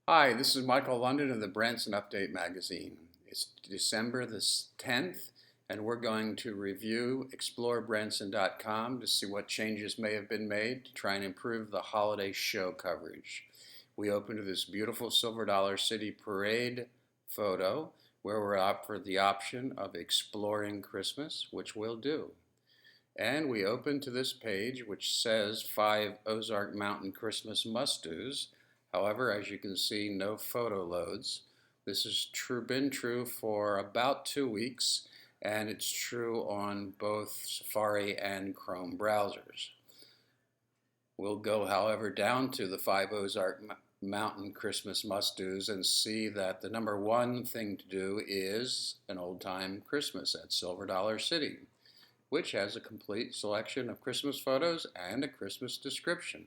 Hi, this is Michael London of the Branson Update magazine. It's December the 10th, and we're going to review Explorebranson.com to see what changes may have been made to try and improve the holiday show coverage. We open to this beautiful Silver Dollar City Parade photo where we're offered the option of exploring Christmas, which we'll do. And we open to this page which says 5 Ozark Mountain Christmas must-dos. However, as you can see, no photo loads. This has been true for about 2 weeks, and it's true on both Safari and Chrome browsers. We'll go, however, down to the 5 Ozark Mountain Christmas must-dos and see that the number one thing to do is an old-time Christmas at Silver Dollar City, which has a complete selection of Christmas photos and a Christmas description.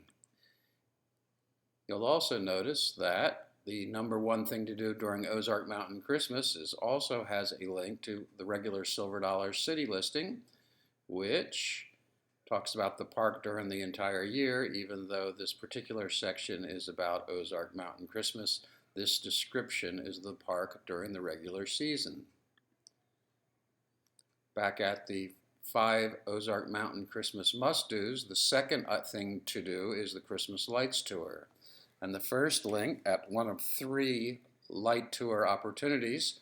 You'll also notice that the number one thing to do during Ozark Mountain Christmas also has a link to the regular Silver Dollar City listing, which talks about the park during the entire year. Even though this particular section is about Ozark Mountain Christmas, this description is the park during the regular season. Back at the 5 Ozark Mountain Christmas must-dos, the second thing to do is the Christmas Lights Tour. And the first link at one of 3 light tour opportunities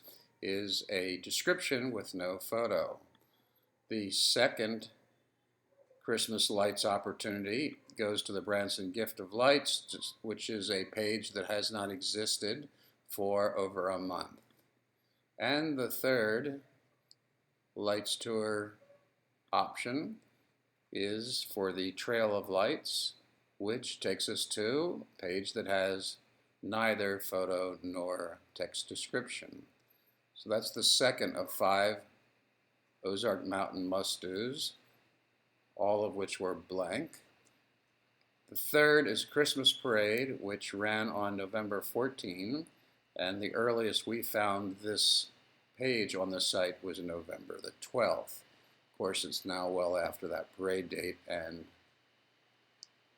is a description with no photo. The second Christmas Lights opportunity goes to the Branson Gift of Lights, which is a page that has not existed for over a month. And the third Lights Tour option is for the Trail of Lights, which takes us to a page that has neither photo nor text description. So that's the second of 5 Ozark Mountain must-dos, all of which were blank. The third is Christmas Parade, which ran on November 14, and the earliest we found this page on the site was November the 12th. Of course, it's now well after that parade date, and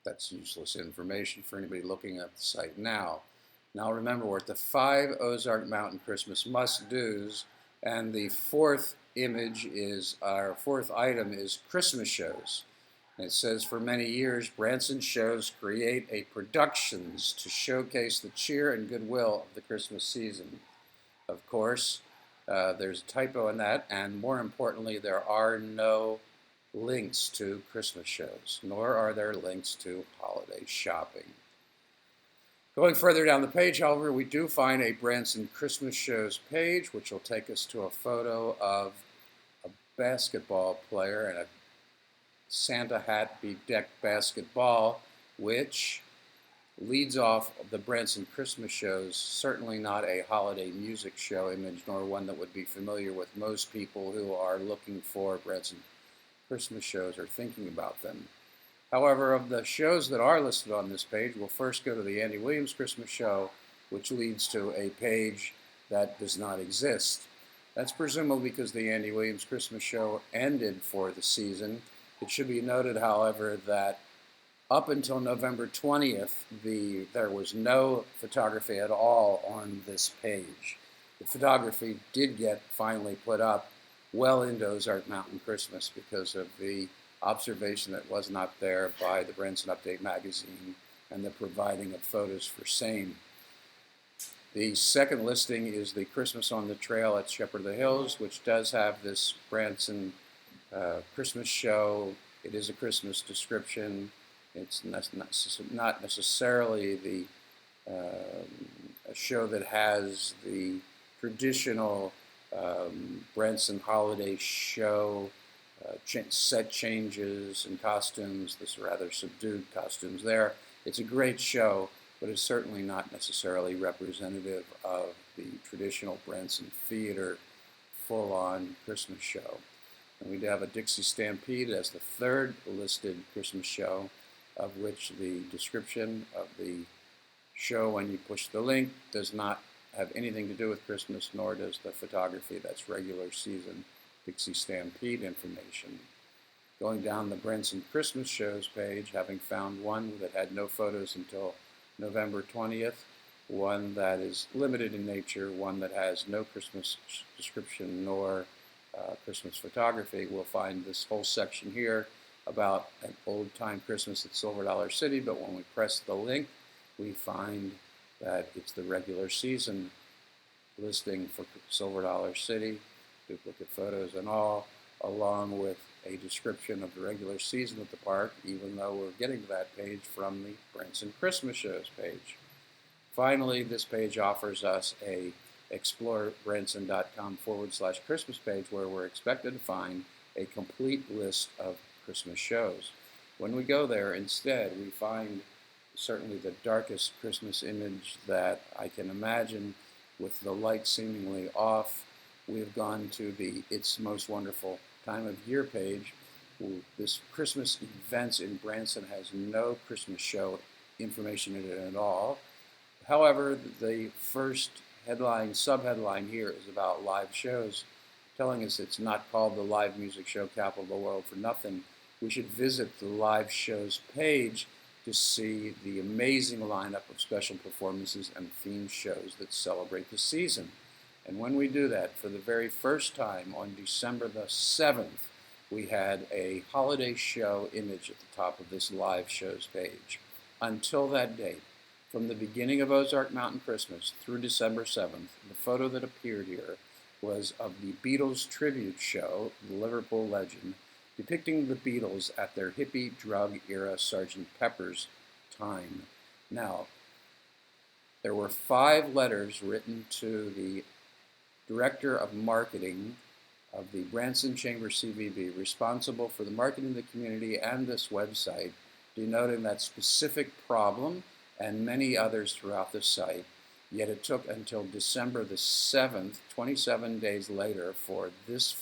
that's useless information for anybody looking at the site now. Now remember, we're at the 5 Ozark Mountain Christmas must-dos, and the fourth item is Christmas shows. And it says, for many years, Branson shows create a productions to showcase the cheer and goodwill of the Christmas season. Of course, there's a typo in that, and more importantly, there are no links to Christmas shows, nor are there links to holiday shopping. Going further down the page, however, we do find a Branson Christmas shows page, which will take us to a photo of a basketball player and a Santa hat bedecked basketball, which leads off the Branson Christmas shows. Certainly not a holiday music show image, nor one that would be familiar with most people who are looking for Branson Christmas shows or thinking about them. However, of the shows that are listed on this page, we'll first go to the Andy Williams Christmas show, which leads to a page that does not exist. That's presumably because the Andy Williams Christmas show ended for the season. It should be noted, however, that up until November 20th, there was no photography at all on this page. The photography did get finally put up well into Ozark Mountain Christmas because of the observation that was not there by the Branson Update magazine and the providing of photos for same. The second listing is the Christmas on the Trail at Shepherd of the Hills, which does have this Branson Christmas show. It is a Christmas description. It's not necessarily a show that has the traditional Branson holiday show set changes and costumes. This rather subdued costumes there. It's a great show, but it's certainly not necessarily representative of the traditional Branson Theater full-on Christmas show. And we do have a Dixie Stampede as the third listed Christmas show, of which the description of the show when you push the link does not have anything to do with Christmas, nor does the photography. That's regular season Dixie Stampede information. Going down the Branson Christmas shows page, having found one that had no photos until November 20th, one that is limited in nature, one that has no Christmas description nor Christmas photography. We'll find this whole section here about an old-time Christmas at Silver Dollar City, but when we press the link, we find that it's the regular season listing for Silver Dollar City, duplicate photos and all, along with a description of the regular season at the park, even though we're getting to that page from the Branson Christmas Shows page. Finally, this page offers us a explorebranson.com/Christmas page where we're expected to find a complete list of Christmas shows. When we go there, instead, we find certainly the darkest Christmas image that I can imagine, with the light seemingly off. We've gone to the It's Most Wonderful Time of Year page. This Christmas Events in Branson has no Christmas show information in it at all. However, the first headline, subheadline here is about live shows, telling us it's not called the Live Music Show Capital of the World for nothing. We should visit the live shows page to see the amazing lineup of special performances and themed shows that celebrate the season. And when we do that, for the very first time on December the 7th, we had a holiday show image at the top of this live shows page. Until that date, from the beginning of Ozark Mountain Christmas through December 7th, the photo that appeared here was of the Beatles tribute show, the Liverpool Legend, depicting the Beatles at their hippie drug-era Sgt. Pepper's time. Now, there were 5 letters written to the Director of Marketing of the Branson Chamber CVB, responsible for the marketing of the community and this website, denoting that specific problem and many others throughout the site. Yet it took until December the 7th, 27 days later, for this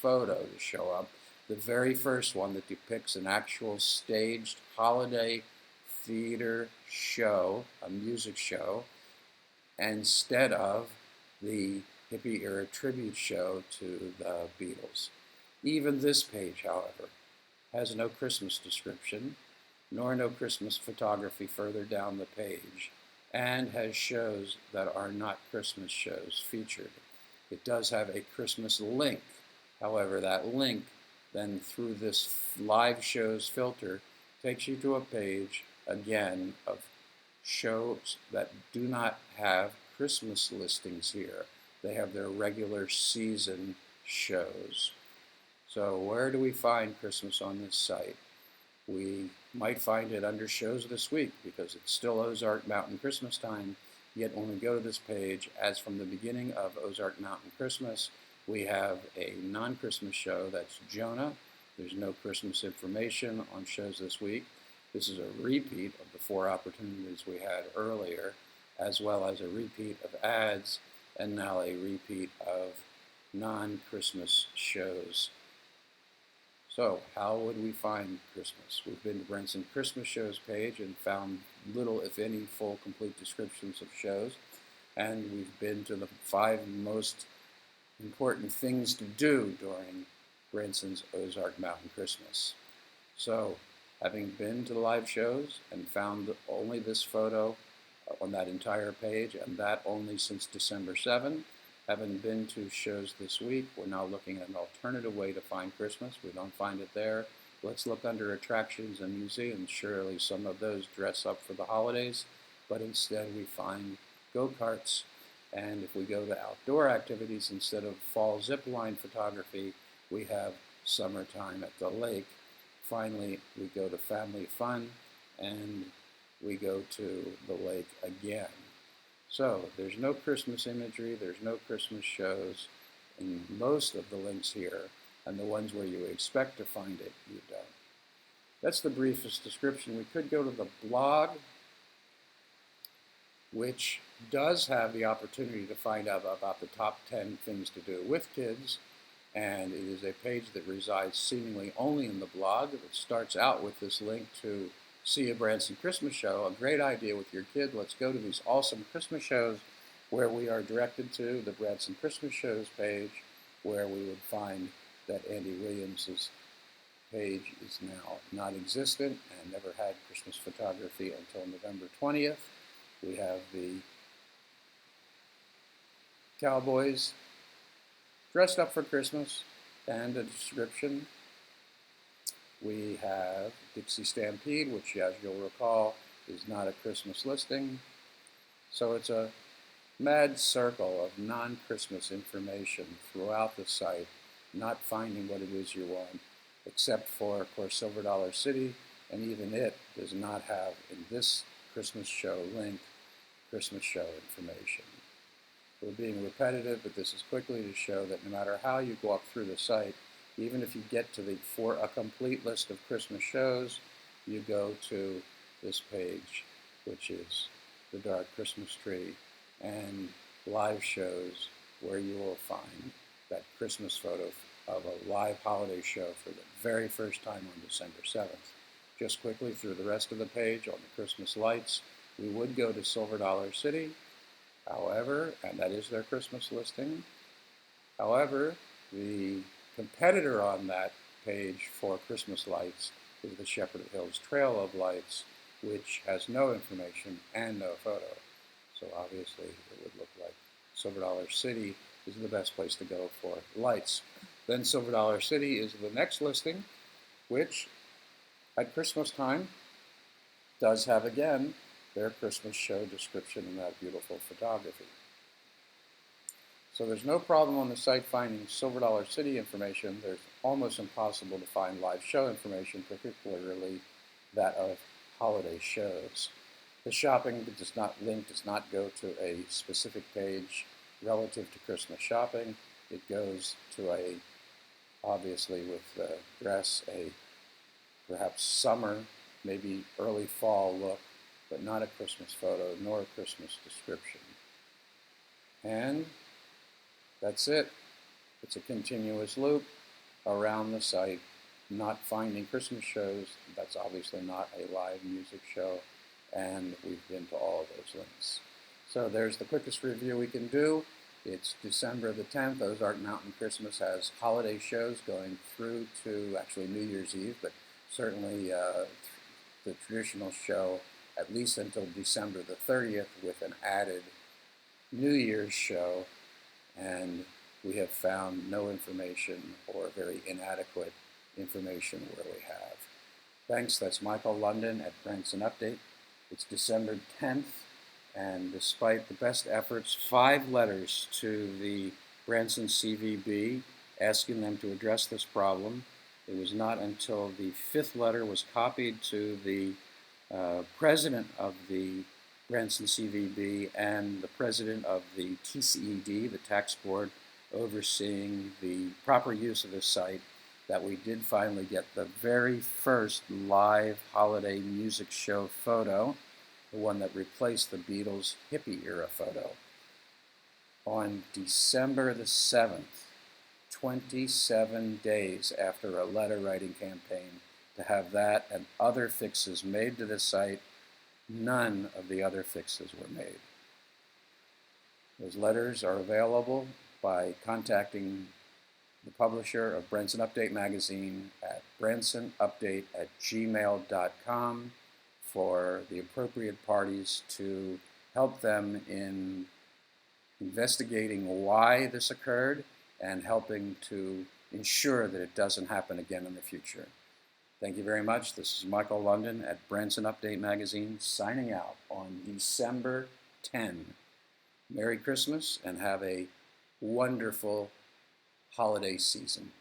photo to show up, the very first one that depicts an actual staged holiday theater show, a music show, instead of the hippie-era tribute show to the Beatles. Even this page, however, has no Christmas description, nor no Christmas photography further down the page, and has shows that are not Christmas shows featured. It does have a Christmas link. However, that link then, through this live shows filter, takes you to a page, again, of shows that do not have Christmas listings here. They have their regular season shows. So where do we find Christmas on this site? We might find it under shows this week because it's still Ozark Mountain Christmas time, yet when we go to this page, as from the beginning of Ozark Mountain Christmas, we have a non-Christmas show, that's Jonah. There's no Christmas information on shows this week. This is a repeat of the 4 opportunities we had earlier, as well as a repeat of ads, and now a repeat of non-Christmas shows. So, how would we find Christmas? We've been to Branson Christmas Shows page and found little, if any, full, complete descriptions of shows. And we've been to the 5 most important things to do during Branson's Ozark Mountain Christmas. So, having been to the live shows and found only this photo on that entire page, and that only since December 7th, having been to shows this week, we're now looking at an alternative way to find Christmas. We don't find it there. Let's look under attractions and museums. Surely some of those dress up for the holidays, but instead we find go-karts. And if we go to outdoor activities, instead of fall zip line photography, we have summertime at the lake. Finally, we go to family fun, and we go to the lake again. So there's no Christmas imagery, there's no Christmas shows in most of the links here, and the ones where you expect to find it, you don't. That's the briefest description. We could go to the blog, which does have the opportunity to find out about the top 10 things to do with kids, and it is a page that resides seemingly only in the blog. It starts out with this link to see a Branson Christmas show, a great idea with your kid. Let's go to these awesome Christmas shows, where we are directed to the Branson Christmas Shows page, where we would find that Andy Williams's page is now non-existent and never had Christmas photography until November 20th. We have the cowboys dressed up for Christmas, and a description. We have Dixie Stampede, which, as you'll recall, is not a Christmas listing. So it's a mad circle of non-Christmas information throughout the site, not finding what it is you want, except for, of course, Silver Dollar City, and even it does not have, in this Christmas show link, Christmas show information. We're being repetitive, but this is quickly to show that no matter how you walk through the site, even if you get to for a complete list of Christmas shows, you go to this page, which is the Dark Christmas Tree, and live shows where you will find that Christmas photo of a live holiday show for the very first time on December 7th. Just quickly through the rest of the page on the Christmas lights, we would go to Silver Dollar City, however, and that is their Christmas listing. However, the competitor on that page for Christmas lights is the Shepherd of Hills Trail of Lights, which has no information and no photo. So obviously it would look like Silver Dollar City is the best place to go for lights. Then Silver Dollar City is the next listing, which at Christmas time does have again their Christmas show description and that beautiful photography. So there's no problem on the site finding Silver Dollar City information. There's almost impossible to find live show information, particularly that of holiday shows. The shopping does not go to a specific page relative to Christmas shopping. It goes to a, obviously with the dress, a perhaps summer, maybe early fall look, but not a Christmas photo nor a Christmas description. And that's it. It's a continuous loop around the site, not finding Christmas shows. That's obviously not a live music show, and we've been to all of those links. So there's the quickest review we can do. It's December the 10th. Ozark Mountain Christmas has holiday shows going through to actually New Year's Eve, but certainly the traditional show at least until December the 30th with an added New Year's show, and we have found no information or very inadequate information where we have. Thanks, that's Michael London at Branson Update. It's December 10th, and despite the best efforts, 5 letters to the Branson CVB asking them to address this problem. It was not until the 5th letter was copied to the president of the Branson CVB and the president of the TCED, the tax board overseeing the proper use of this site, that we did finally get the very first live holiday music show photo, the one that replaced the Beatles' hippie era photo. On December the 7th, 27 days after a letter writing campaign, to have that and other fixes made to the site, none of the other fixes were made. Those letters are available by contacting the publisher of Branson Update magazine at bransonupdate@gmail.com for the appropriate parties to help them in investigating why this occurred and helping to ensure that it doesn't happen again in the future. Thank you very much. This is Michael London at Branson Update magazine signing out on December 10. Merry Christmas and have a wonderful holiday season.